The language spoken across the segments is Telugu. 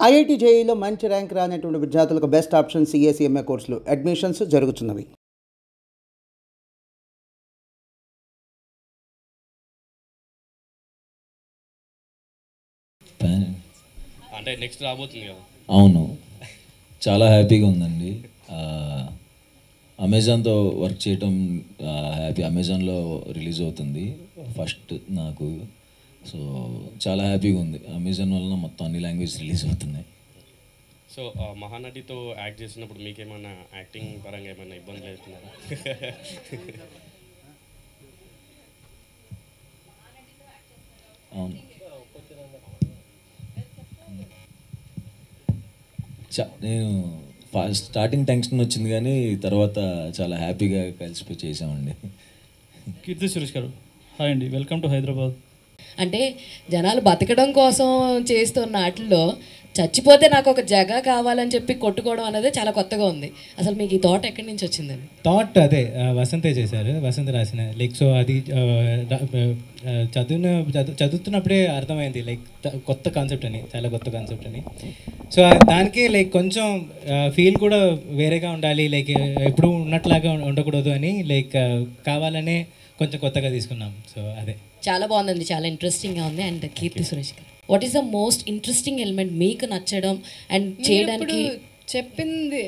ఐఐటి జేఈలో మంచి ర్యాంక్ రానటువంటి విద్యార్థులకు బెస్ట్ ఆప్షన్ సిఎస్ఈఎంఏ కోర్సులు అడ్మిషన్స్ జరుగుతున్నవి. అంటే నెక్స్ట్ రాబోతుంది కదా. అవును, చాలా హ్యాపీగా ఉందండి. అమెజాన్తో వర్క్ చేయటం హ్యాపీ. అమెజాన్లో రిలీజ్ అవుతుంది ఫస్ట్ నాకు, సో చాలా హ్యాపీగా ఉంది. అమెజాన్ వలన మొత్తం అన్ని లాంగ్వేజ్ రిలీజ్ అవుతున్నాయి. సో మహానటితో యాక్ట్ చేసినప్పుడు మీకేమన్నా యాక్టింగ్ పరంగా ఏమైనా ఇబ్బందులు అవుతున్నారా? అవును, నేను స్టార్టింగ్ టెన్షన్ వచ్చింది కానీ తర్వాత చాలా హ్యాపీగా కలిసిపోయి చేసామండి. కీర్తి సురేష్ గారు, హాయ్ అండి, వెల్కమ్ టు హైదరాబాద్. అంటే జనాలు బతకడం కోసం చేస్తున్న వాటిల్లో చచ్చిపోతే నాకు ఒక జగ కావాలని చెప్పి కొట్టుకోవడం అనేది చాలా కొత్తగా ఉంది. అసలు మీకు ఈ థాట్ ఎక్కడి నుంచి వచ్చిందండి? థాట్ అదే వసంతే చేశారు, వసంత రాసిన. లైక్ సో అది చదువుతున్నప్పుడే అర్థమైంది, లైక్ కొత్త కాన్సెప్ట్ అని, చాలా కొత్త కాన్సెప్ట్ అని. సో దానికి లైక్ కొంచెం ఫీల్ కూడా వేరేగా ఉండాలి, లైక్ ఎప్పుడు ఉన్నట్లాగా ఉండకూడదు అని లైక్ కావాలనే కొంచెం కొత్తగా తీసుకున్నాం. సో అదే చాలా బాగుందండి, చాలా ఇంట్రెస్టింగ్గా ఉంది. అండ్ కీర్తి సురేష్ గారు, what is the most interesting element మీకు నచ్చడం అండ్ చేయడానికి? చెప్పింది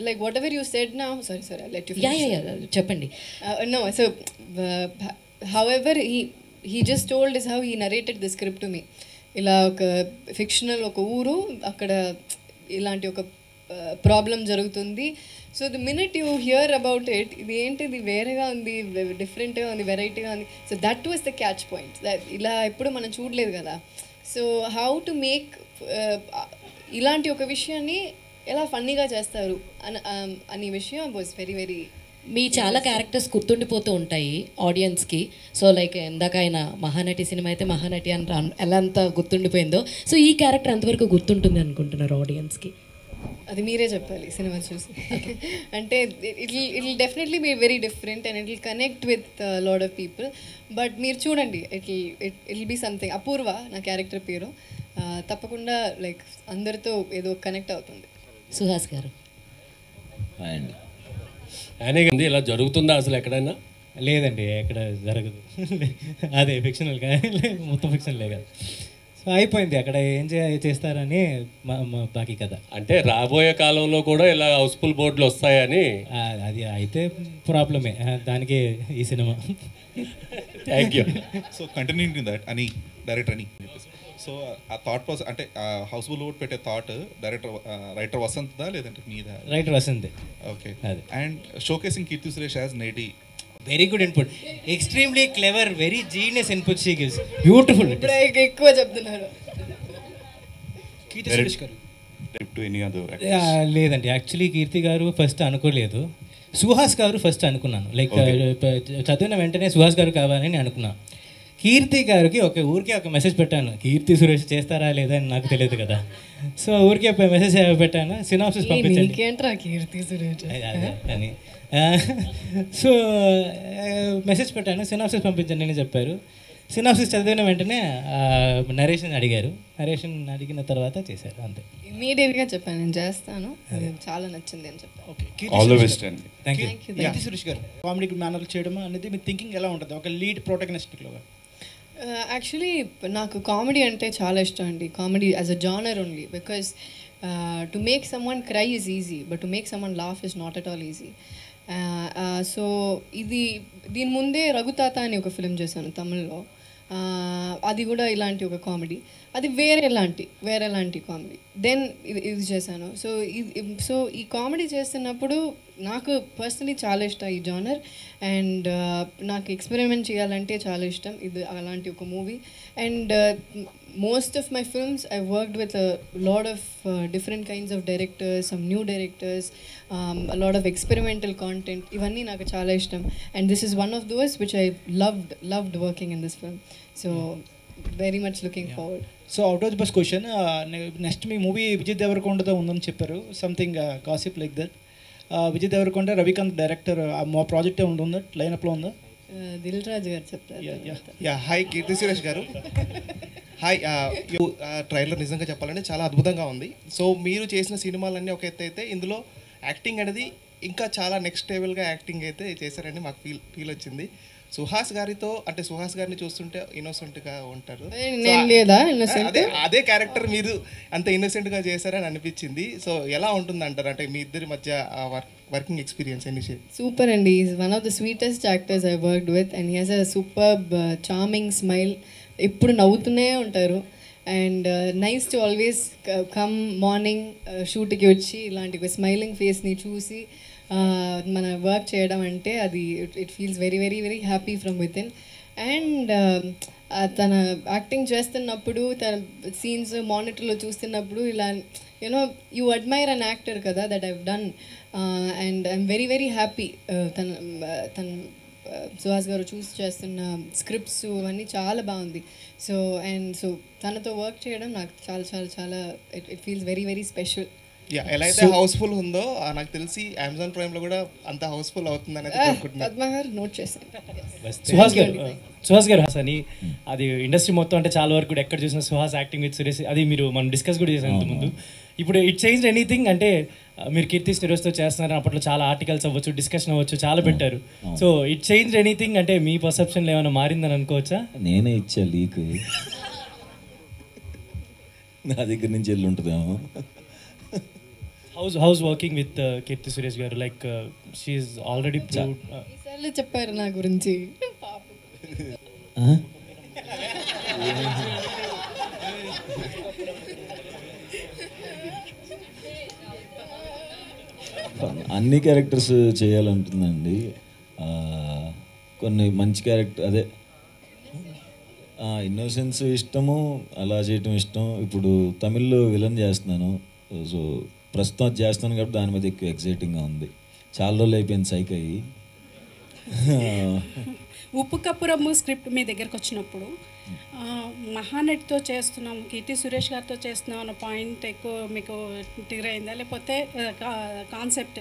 like whatever you said now, sorry let you చెప్పండి. No, so however he just told is how he narrated the script to me. ఇలా ఒక ఫిక్షనల్ ఒక ఊరు, అక్కడ ఇలాంటి ఒక ప్రాబ్లం జరుగుతుంది. So the minute you hear about it, ఇది ఏంటి, ఇది వేరేగా ఉంది, డిఫరెంట్గా ఉంది, వెరైటీగా ఉంది. So that was the catch point. ఇలా ఎప్పుడు మనం చూడలేదు కదా. సో హౌ టు మేక్ ఇలాంటి ఒక విషయాన్ని ఎలా ఫన్నీగా చేస్తారు అనే విషయం వాజ్ వెరీ వెరీ. మీ చాలా క్యారెక్టర్స్ గుర్తుండిపోతూ ఉంటాయి ఆడియన్స్కి. సో లైక్ ఇందాక ఆయన మహానటి సినిమా అయితే మహానటి అని ఎలా అంత గుర్తుండిపోయిందో, సో ఈ క్యారెక్టర్ ఎంతవరకు గుర్తుంటుంది అనుకుంటున్నారు ఆడియన్స్కి? అది మీరే చెప్పాలి సినిమా చూసి. అంటే it will definitely be very different and it will connect with lot of people. But మీరు చూడండి, it will be something. Apoorva నా క్యారెక్టర్ పేరు. తప్పకుండా లైక్ అందరితో ఏదో కనెక్ట్ అవుతుంది. సుహాస్ గారు, అండ్ అయినా ఇలా జరుగుతుందా అసలు ఎక్కడైనా? లేదండి, ఎక్కడ జరగదు. అదే ఫిక్షనల్ మొత్తం ఫిక్షనల్ లేదు. సో అయిపోయింది, అక్కడ ఏం చేస్తారని బాకీ కదా. అంటే రాబోయే కాలంలో కూడా ఇలా హౌస్ఫుల్ బోర్డులు వస్తాయని. అది అయితే ప్రాబ్లమే, దానికి ఈ cinema. Thank you. So continuing to that అని డైరెక్టర్ అని చెప్పేసి, సో ఆ థాట్ ప్రాసెస్ అంటే హౌస్ఫుల్ బోర్డ్ పెట్టే థాట్ రైటర్ వసంత్దా లేదంటే మీదా? Writer Vasanth. Okay. And showcasing Keerthy Suresh as నేటి. Very good input, extremely clever, very genius input she gives. Beautiful. ఎక్కువ చెప్తున్నారు. కీర్తి సురేష్ గారు లేదండి, యాక్చువల్లీ కీర్తి గారు ఫస్ట్ అనుకోలేదు, సుహాస్ గారు ఫస్ట్ అనుకున్నాను. లైక్ చదివిన వెంటనే సుహాస్ గారు కావాలని అనుకున్నాను. కీర్తి గారికి ఊరికే ఒక మెసేజ్ పెట్టాను, కీర్తి సురేష్ చేస్తారా లేదా అని నాకు తెలియదు కదా. సో ఊరికే మెసేజ్ పెట్టాను, సినాప్సిస్ పంపించండి కీర్తి సురేష్ అని. సో మెసేజ్ పెట్టాను, సినాప్సిస్ పంపించండి అని చెప్పారు. సినాప్సిస్ చదివిన వెంటనే నరేషన్ అడిగారు, నరేషన్ అడిగిన తర్వాత చేశారు, అంతే. ఇమీడియట్గా చెప్పాను నేను చేస్తాను, అది చాలా నచ్చింది అని చెప్పాను. Thank you. కీర్తి సురేష్ గారు, కామెడీ మేనర్ చేయడం అనేది మీ థింకింగ్ ఎలా ఉంటుంది ఒక లీడ్ ప్రోటగనిస్ట్గా? యాక్చువల్లీ నాకు కామెడీ అంటే చాలా ఇష్టం అండి. Comedy as a genre only, because to make some one cry is easy, but to make some one laugh is not at all easy. So దీని ముందే రఘుతాత అని ఒక ఫిలిం చేశాను తమిళ్లో. అది కూడా ఇలాంటి ఒక కామెడీ, అది వేరేలాంటి కామెడీ. దెన్ ఇది చేశాను. సో ఈ కామెడీ చేస్తున్నప్పుడు నాకు పర్సనలీ చాలా ఇష్టం ఈ జానర్. అండ్ నాకు ఎక్స్పెరిమెంట్ చేయాలంటే చాలా ఇష్టం. ఇది అలాంటి ఒక movie. And most of my films I worked with a lot of different kinds of directors, some new directors, a lot of experimental content. Ivanni naku chaala ishtam, and this is one of those which I loved working in this film. So very much looking forward. So out of the box question, next మీ మూవీ విజయ్ దేవరకొండతో ఉందని చెప్పారు, something gossip like that. Vijay Deverakonda, Ravikanth director, మా ప్రాజెక్ట్ ఉందా, లైనప్లో ఉందా? దిల్ రాజు గారు చెప్తారు. హాయ్ కీర్తి సురేష్ గారు. హాయ్, ట్రైలర్ నిజంగా చెప్పాలంటే చాలా అద్భుతంగా ఉంది. సో మీరు చేసిన సినిమాలన్నీ ఒక ఎత్తు అయితే ఇందులో యాక్టింగ్ అనేది ఇంకా చాలా నెక్స్ట్ లెవెల్గా యాక్టింగ్ అయితే చేశారని మాకు ఫీల్ వచ్చింది. సుహాస్ గారితో అంటే సుహాస్ గారిని చూస్తుంటే ఇన్నోసెంట్గా ఉంటారు. నేను లేదా innocent? అదే క్యారెక్టర్ మీరు అంత ఇన్నోసెంట్గా చేశారని అనిపించింది. సో ఎలా ఉంటుంది అంటారు, అంటే మీ ఇద్దరి మధ్య వర్కింగ్ ఎక్స్పీరియన్స్ ఎన్ని? సూపర్ అండి. Is one of the sweetest actors I worked with and he has a superb charming smile. ఎప్పుడు నవ్వుతూనే ఉంటారు. And nice to always come morning షూట్కి వచ్చి ఇలాంటి స్మైలింగ్ ఫేస్ని చూసి మన వర్క్ చేయడం అంటే అది it feels very very very happy from with in. And తన యాక్టింగ్ చేస్తున్నప్పుడు తన సీన్స్ మానిటర్లో చూస్తున్నప్పుడు ఇలా you know you admire an actor కదా that I've done. And I'm very very happy. తన సుహాస్ గారు చూస్ చేస్తున్న స్క్రిప్ట్స్ అవన్నీ చాలా బాగుంది. సో తనతో వర్క్ చేయడం నాకు చాలా చాలా చాలా it feels very very special. ఎలా అయితే హౌస్ఫుల్ ఉందో నాకు తెలిసి అమెజాన్ ప్రైమ్లో కూడా అంత హౌస్ఫుల్ అవుతుందని పద్మ గారు నోట్ చేశాను. సుహాస్ గారు అని అది ఇండస్ట్రీ మొత్తం అంటే చాలా వరకు కూడా ఎక్కడ చూసిన సుహాస్ యాక్టింగ్ విత్ సురేష్ అది మీరు మనం డిస్కస్ కూడా చేసాం ఇంతకుముందు. ఇప్పుడు ఇట్ చేంజ్ ఎనీథింగ్ అంటే మీరు కీర్తి సురేష్తో చేస్తున్నారు, అప్పట్లో చాలా ఆర్టికల్స్ అవ్వచ్చు, డిస్కషన్ అవ్వచ్చు, చాలా పెట్టారు. సో ఇట్ చేంజ్ ఎనీథింగ్ అంటే మీ పర్సెప్షన్లో ఏమైనా మారిందని అనుకోవచ్చా? నేనే ఇచ్చా లీక్, నా దగ్గర నుంచి వెళ్ళి ఉంటుందేమో. హౌస్ వర్కింగ్ విత్ కీర్తి సురేష్ గారు? లైక్ షీ ఈజ్ ఆల్రెడీ ఈసార్లు చెప్పారు నా గురించి. అన్ని క్యారెక్టర్స్ చేయాలంటుందండి. కొన్ని మంచి క్యారెక్టర్ అదే ఇన్నోసెన్స్ ఇష్టము, అలా చేయటం ఇష్టం. ఇప్పుడు తమిళ్లో విలన్ చేస్తున్నాను, సో ప్రస్తుతం అది చేస్తున్నాను కాబట్టి దాని మీద ఎక్కువ ఎక్సైటింగ్గా ఉంది. చాలా రోజులు అయిపోయింది సైక్ అయ్యి. ఉప్పు కప్పు రమ్ము స్క్రిప్ట్ మీ దగ్గరకు వచ్చినప్పుడు మహానటితో చేస్తున్నాం, కీర్తి సురేష్ గారితో చేస్తున్నాం అన్న పాయింట్ ఎక్కువ మీకు క్లియర్ అయిందా, లేకపోతే కాన్సెప్ట్?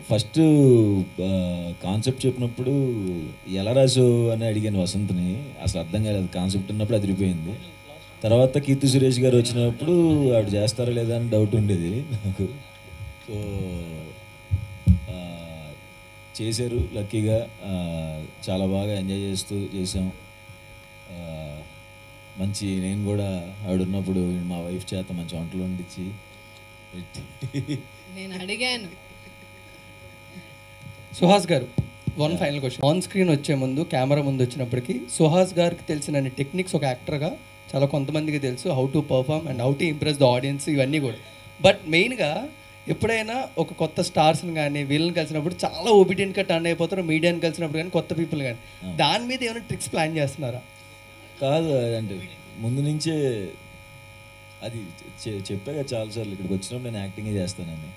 ఫస్ట్ కాన్సెప్ట్ చెప్పినప్పుడు ఎలా రాసు అని అడిగాను వసంత్ని. అసలు అర్థం కాలేదు, కాన్సెప్ట్ ఉన్నప్పుడు అదిరిపోయింది. తర్వాత కీర్తి సురేష్ గారు వచ్చినప్పుడు ఆవిడ చేస్తారా లేదా అని డౌట్ ఉండేది నాకు. సో చేశారు లక్కీగా, చాలా బాగా ఎంజాయ్ చేస్తూ చేసాం. మంచి నేను కూడా ఆవిడ ఉన్నప్పుడు మా వైఫ్ చేత మంచి వంటలు వండించి నేను అడిగాను. సుహాస్ గారు, one final question. On screen వచ్చే ముందు కెమెరా ముందు వచ్చినప్పటికీ సుహాస్ గారికి తెలిసిన టెక్నిక్స్ ఒక యాక్టర్గా చాలా కొంతమందికి తెలుసు, how to perform and how to impress the audience, ఇవన్నీ కూడా. బట్ మెయిన్గా ఎప్పుడైనా ఒక కొత్త స్టార్స్ని కానీ వీళ్ళని కలిసినప్పుడు చాలా ఒబీడియంట్గా టర్న్ అయిపోతారు, మీడియాని కలిసినప్పుడు కానీ కొత్త పీపుల్ కానీ. దాని మీద ఏమైనా ట్రిక్స్ ప్లాన్ చేస్తున్నారా? కాదు, అంటే ముందు నుంచే అది చెప్పాక చాలాసార్లు ఇక్కడికి వచ్చినప్పుడు నేను యాక్టింగే చేస్తానని.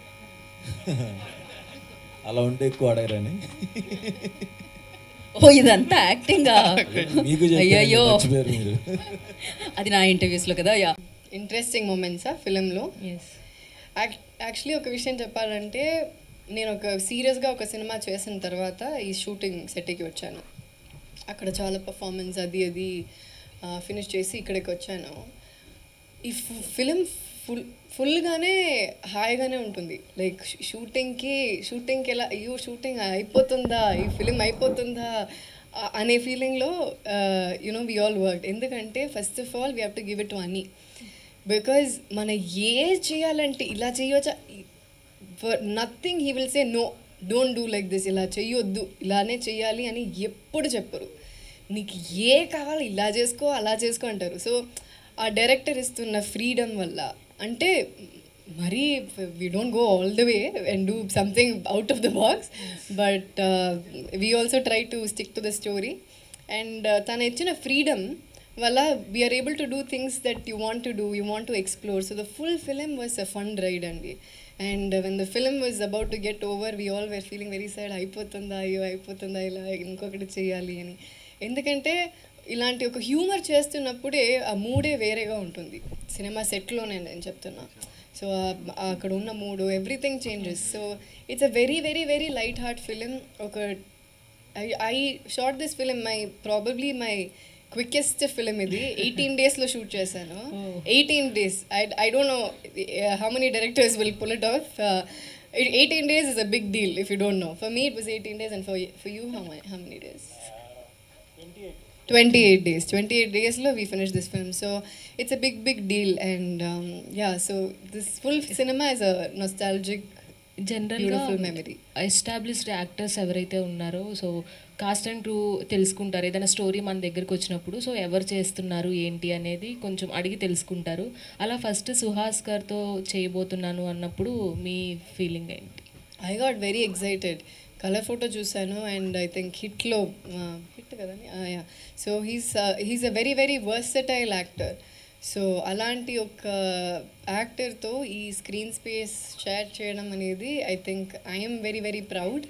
అలా ఉంటే ఎక్కువ అడగరని. ఓ ఇదంతా యాక్టింగా? మీకు అయ్యో మీరు అది నా ఇంటర్వ్యూస్లో కదా. యా, ఇంట్రెస్టింగ్ మూమెంట్సా ఫిలింలో? యాక్చువల్లీ ఒక విషయం చెప్పాలంటే నేను సీరియస్గా ఒక సినిమా చేసిన తర్వాత ఈ షూటింగ్ సెట్కి వచ్చాను. అక్కడ చాలా పర్ఫార్మెన్స్ అది ఫినిష్ చేసి ఇక్కడికి వచ్చాను. ఈ ఫిలిం ఫుల్గానే హాయిగానే ఉంటుంది. లైక్ షూటింగ్కి ఎలా అయ్యో షూటింగ్ అయిపోతుందా, ఈ ఫిలిం అయిపోతుందా అనే ఫీలింగ్లో యునో వి ఆల్ వర్క్. ఎందుకంటే first of all we have to give it to Annie. Because మనం చేయాలంటే ఇలా చేయవచ్చా, nothing he will say no, don't do like this, ఇలా చెయ్యొద్దు, ఇలానే చెయ్యాలి అని ఎప్పుడు చెప్పరు. నీకు కావాలి ఇలా చేసుకో అలా చేసుకో అంటారు. సో ఆ డైరెక్టర్ ఇస్తున్న ఫ్రీడమ్ వల్ల అంటే మరీ we don't go all the way and do something out of the box, but we also try to stick to the story. And తను ఇచ్చిన ఫ్రీడమ్ వల్ల we are able to do things that you want to do, you want to explore. So the full film was a fun ride అండి. And when the film was about to get over we all were feeling very sad, అయిపోతుందా అయ్యో అయిపోతుందా ఇలా ఇంకొకటి చేయాలి అని. ఎందుకంటే ఇలాంటి ఒక హ్యూమర్ చేస్తున్నప్పుడే ఆ మూడే వేరేగా ఉంటుంది. సినిమా సెట్లోనే నేను చెప్తున్నా. సో అక్కడ ఉన్న మూడు everything changes. So it's a very very very light heart film. ఒక I shot this film my quickest film ఇది. 18 డేస్లో షూట్ చేశాను. 18 days. I don't know how many directors will pull it off. 18 days is a big deal if you don't know. For me it was 18 days, and for you how many days? 28 days. 28 days lo we finished this film, so it's a big deal. And yeah, so this full cinema is a nostalgic, జనరల్గా beautiful memory. ఎస్టాబ్లిష్డ్ యాక్టర్స్ ఎవరైతే ఉన్నారో సో కాస్ట్ అండ్ క్రూ తెలుసుకుంటారు. ఏదైనా స్టోరీ మన దగ్గరికి వచ్చినప్పుడు సో ఎవరు చేస్తున్నారు ఏంటి అనేది కొంచెం అడిగి తెలుసుకుంటారు. అలా ఫస్ట్ సుహాస్ గారితో చేయబోతున్నాను అన్నప్పుడు మీ ఫీలింగ్ ఏంటి? I got very excited. Colour photo చూసాను అండ్ ఐ థింక్ హిట్లో హిట్ కదండి. Yeah, so he's a very versatile actor. So అలాంటి ఒక యాక్టర్తో ఈ స్క్రీన్ స్పేస్ షేర్ చేయడం అనేది I think I'm very proud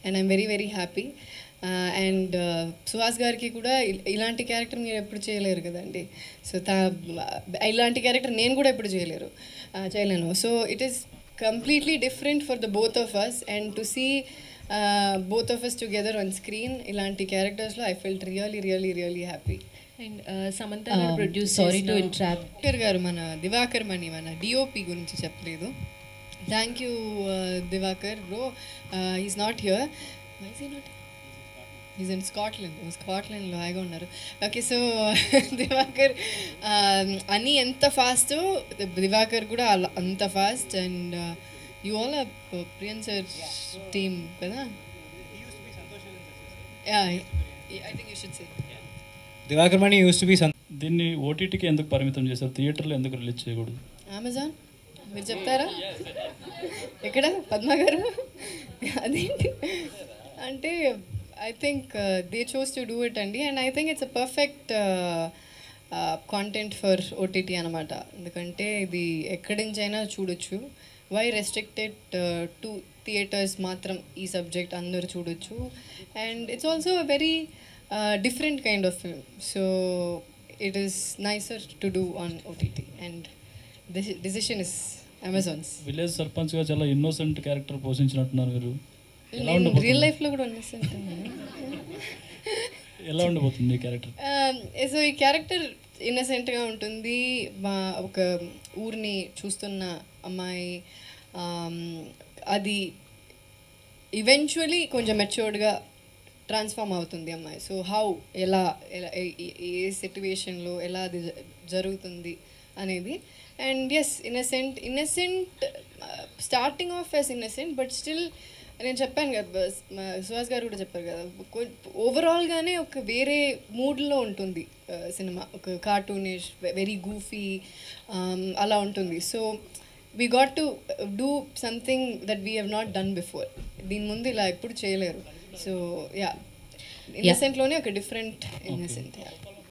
and I'm very happy. And Suhas గారికి కూడా ఇలాంటి క్యారెక్టర్ మీరు ఎప్పుడు చేయలేరు కదండి. సో ఇలాంటి క్యారెక్టర్ నేను కూడా ఎప్పుడు చేయలేను. So it is completely different for the both of us, and to see both of us together on screen ఇలాంటి క్యారెక్టర్స్లో I felt really happy. And Samantha garu produce sorry to interrupt గారు మన దివాకర్ మణి మన డిఓపి గురించి చెప్పలేదు. Thank you Divakar bro. He's not here. Is in స్కాట్లాండ్లో హాయిగా ఉన్నారు. ఓకే, సో దివాకర్ అని ఎంత ఫాస్ట్, దివాకర్ కూడా అంత fast. And you all are Priyan sir's team, kada? Yeah, I think you should say. Diwakar Mani used to be. దీన్ని ఓటీటీకి ఎందుకు పరిమితం చేశారు, థియేటర్లో ఎందుకు రిలీజ్ చేయకూడదు? అమెజాన్ మీరు చెప్తారా? ఎక్కడ పద్మ గారు? అదేంటి అంటే I think they chose to do it అండి. And I think it's a perfect content for OTT అనమాట. ఎందుకంటే ఇది ఎక్కడి నుంచైనా చూడొచ్చు. వై రెస్ట్రిక్టెడ్ టు థియేటర్స్ మాత్రం ఈ సబ్జెక్ట్ అందరు చూడొచ్చు. And it's also a very different kind of film. So it is NISER to do on OTT and decision is Amazon's. Village సర్పంచ్గా చాలా ఇన్నోసెంట్ క్యారెక్టర్ పోషించినట్టున్నారు మీరు. రియల్ లైఫ్లో కూడా ఇన్నోసెంట్. ఎలా ఉండబోతుంది ఈ క్యారెక్టర్? సో ఈ క్యారెక్టర్ ఇన్నసెంట్గా ఉంటుంది. ఒక ఊరిని చూస్తున్న అమ్మాయి, అది ఈవెన్చువలీ కొంచెం మెచ్యూర్డ్గా ట్రాన్స్ఫార్మ్ అవుతుంది అమ్మాయి. సో ఎలా ఏ సిట్యువేషన్లో ఎలా అది జరుగుతుంది అనేది. And yes, innocent starting of as innocent, but still నేను చెప్పాను కదా, సుహాస్ గారు కూడా చెప్పారు కదా, ఓవరాల్గానే ఒక వేరే మూడ్లో ఉంటుంది సినిమా. ఒక కార్టూనిష్, వెరీ గూఫీ అలా ఉంటుంది. So we got to do something that we have not done before. దీని ముందు ఇలా ఎప్పుడు చేయలేరు. సో యా, ఇన్నసెంట్లోనే ఒక డిఫరెంట్ ఇన్నసెంట్.